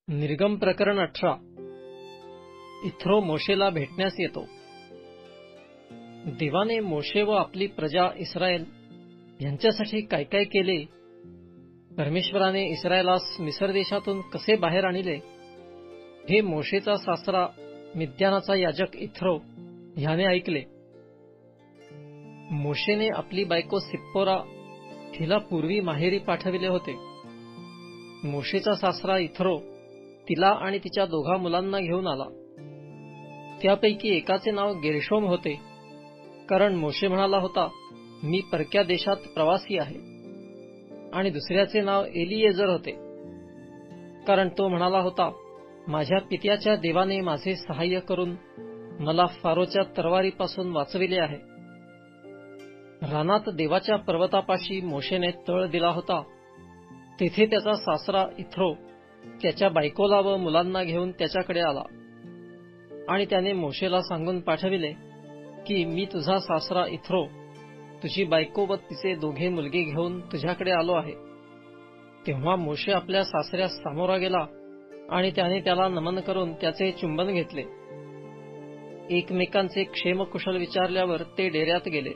निर्गम प्रकरण 18. इथ्रो मोशेला भेटण्यास येतो. देवाने मोशे व आपली प्रजा इस्रायल यांच्यासाठी काय काय केले, परमेश्वराने इस्रायलास मिस्र देशातून कसे बाहेर आणले, हे मोशेचा सासरा मिद्यानाचा याजक इथ्रो ह्याने ऐकले. मोशेने आपली बायको सिप्पोरा हिला पूर्वी माहेरी पाठविले होते. मोशेचा सासरा इथ्रो तिला आणि तिच्या 2 मुलांना घेऊन आला. त्यापैकी एकाचे नाव गेर्शोम होते, कारण मोशे म्हणाला होता, मी परक्या देशात प्रवासी आहे. आणि दुसऱ्याचे नाव एलिएझर होते, कारण तो म्हणाला होता, माझ्या पित्याच्या देवाने माझे सहाय्य करून मला फारोच्या तरवारीपासून वाचविले आहे. रानात देवाच्या पर्वतापाशी मोशेने तळ दिला होता. तेथे त्याचा सासरा इथ्रो त्याच्या बायकोला व मुलांना घेऊन त्याच्याकडे आला. आणि त्याने मोशेला सांगून पाठविले की मी तुझा सासरा इथ्रो तुझी बायको व तिचे 2 मुलगे घेऊन तुझ्याकडे आलो आहे. तेव्हा मोशे आपल्या सासऱ्यास सामोरा गेला आणि त्याने त्याला नमन करून त्याचे चुंबन घेतले. एकमेकांचे क्षेमकुशल विचारल्यावर ते डेऱ्यात गेले.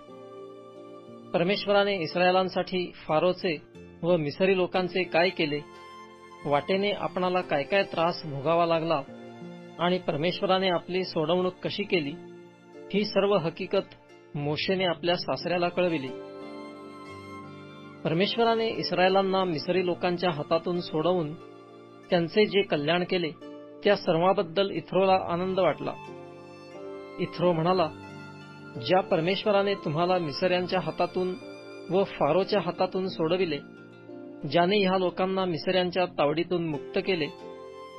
परमेश्वराने इस्रायलांसाठी फारोचे व मिसरी लोकांचे काय केले, वाटेने आपणाला काय काय त्रास भोगावा लागला आणि परमेश्वराने आपली सोडवणूक कशी केली, ही सर्व हकीकत मोशेने आपल्या सासऱ्याला कळविली. परमेश्वराने इस्रायलांना मिसरी लोकांच्या हातातून सोडवून त्यांचे जे कल्याण केले, त्या सर्वांबद्दल इथ्रोला आनंद वाटला. इथ्रो म्हणाला, ज्या परमेश्वराने तुम्हाला मिसऱ्यांच्या हातातून व फारोच्या हातातून सोडविले, ज्याने ह्या लोकांना मिसऱ्यांच्या तावडीतून मुक्त केले,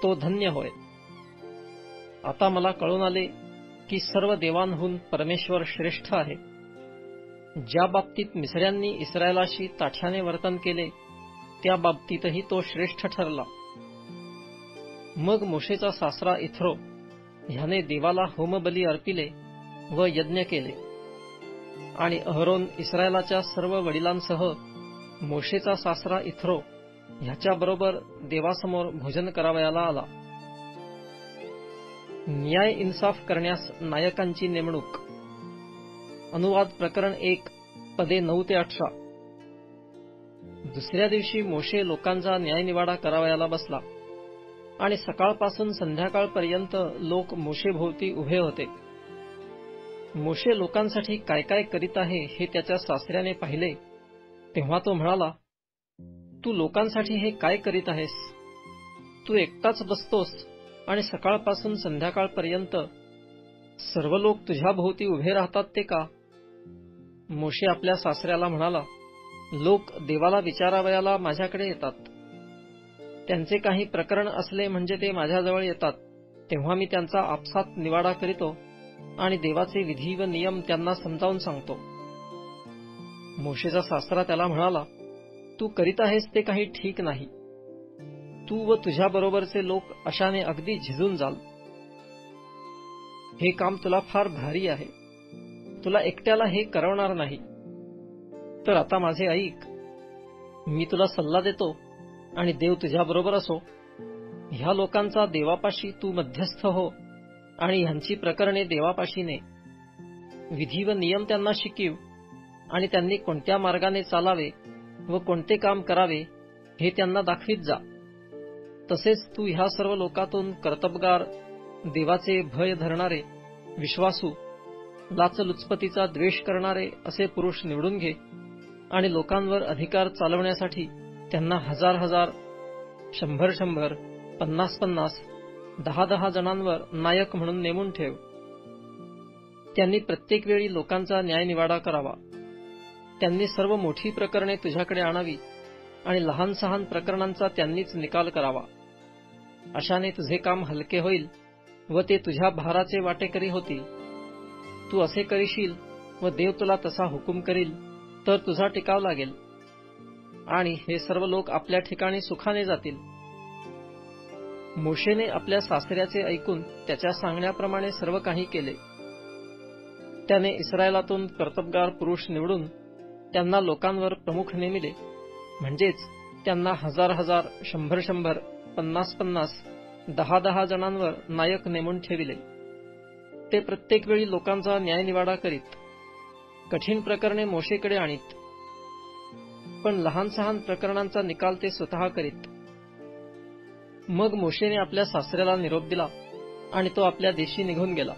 तो धन्य होय. आता मला कळून आले की सर्व देवांहून परमेश्वर श्रेष्ठ आहे. ज्या बाबतीत मिसऱ्यांनी इस्रायलाशी ताठ्याने वर्तन केले, त्या बाबतीतही तो श्रेष्ठ ठरला. मग मोशेचा सासरा इथ्रो ह्याने देवाला होमबली अर्पिले व यज्ञ केले. आणि अहरोन इस्रायलाच्या सर्व वडिलांसह मोशेचा सासरा इथ्रो ह्याच्याबरोबर देवासमोर भोजन करावयाला आला. न्याय इन्साफ करण्यास नायकांची नेमणूक. अनुवाद प्रकरण 1 पदे 9 ते 18. दुसऱ्या दिवशी मोशे लोकांचा न्यायनिवाडा करावयाला बसला आणि सकाळपासून संध्याकाळपर्यंत लोक मोशेभोवती उभे होते. मोशे लोकांसाठी काय काय करीत आहे हे त्याच्या सासऱ्याने पाहिले. तेव्हा तो म्हणाला, तू लोकांसाठी हे काय करीत आहेस? तू एकटाच बसतोस आणि सकाळपासून संध्याकाळपर्यंत सर्व लोक तुझ्या भोवती उभे राहतात ते का? मोशे आपल्या सासऱ्याला म्हणाला, लोक देवाला विचारावयाला माझ्याकडे येतात. त्यांचे काही प्रकरण असले म्हणजे ते माझ्याजवळ येतात, तेव्हा मी त्यांचा आपसात निवाडा करीतो आणि देवाचे विधी व नियम त्यांना समजावून सांगतो. मोशेचा सासरा त्याला म्हणाला, तू करीत आहेस ते काही ठीक नाही. तू व तुझ्याबरोबरचे लोक अशाने अगदी झिजून जाल. हे काम तुला फार भारी आहे. तुला एकट्याला हे करवणार नाही. तर आता माझे ऐक. मी तुला सल्ला देतो आणि देव तुझ्याबरोबर असो. ह्या लोकांचा देवापाशी तू मध्यस्थ हो आणि ह्यांची प्रकरणे देवापाशी ने. विधी व नियम त्यांना शिकीव आणि त्यांनी कोणत्या मार्गाने चालावे व कोणते काम करावे हे त्यांना दाखवीत जा. तसेच तू ह्या सर्व लोकातून कर्तबगार, देवाचे भय धरणारे, विश्वासू, लाचलुचपतीचा द्वेष करणारे असे पुरुष निवडून घे आणि लोकांवर अधिकार चालवण्यासाठी त्यांना 1000, 100, 50, 10 जणांवर नायक म्हणून नेमून ठेव. त्यांनी प्रत्येक वेळी लोकांचा न्यायनिवाडा करावा. त्यांनी सर्व मोठी प्रकरणे तुझ्याकडे आणावी आणि लहान सहान प्रकरणांचा त्यांनीच निकाल करावा. अशाने तुझे काम हलके होईल व ते तुझ्या भाराचे वाटेकरी होतील. तू असे करीशील व देव तुला तसा हुकूम करील तर तुझा टिकाव लागेल आणि हे सर्व लोक आपल्या ठिकाणी सुखाने जातील. मोशेने आपल्या सासऱ्याचे ऐकून त्याच्या सांगण्याप्रमाणे सर्व काही केले. त्याने इस्रायलातून कर्तबगार पुरुष निवडून त्यांना लोकांवर प्रमुख नेमिले, म्हणजेच त्यांना 1000, 100, 50, 10 जणांवर नायक नेमून ठेविले. ते प्रत्येक वेळी लोकांचा न्यायनिवाडा करीत, कठीण प्रकरणे मोशेकडे आणीत, पण लहान सहान प्रकरणांचा निकाल ते स्वतः करीत. मग मोशेने आपल्या सासऱ्याला निरोप दिला आणि तो आपल्या देशी निघून गेला.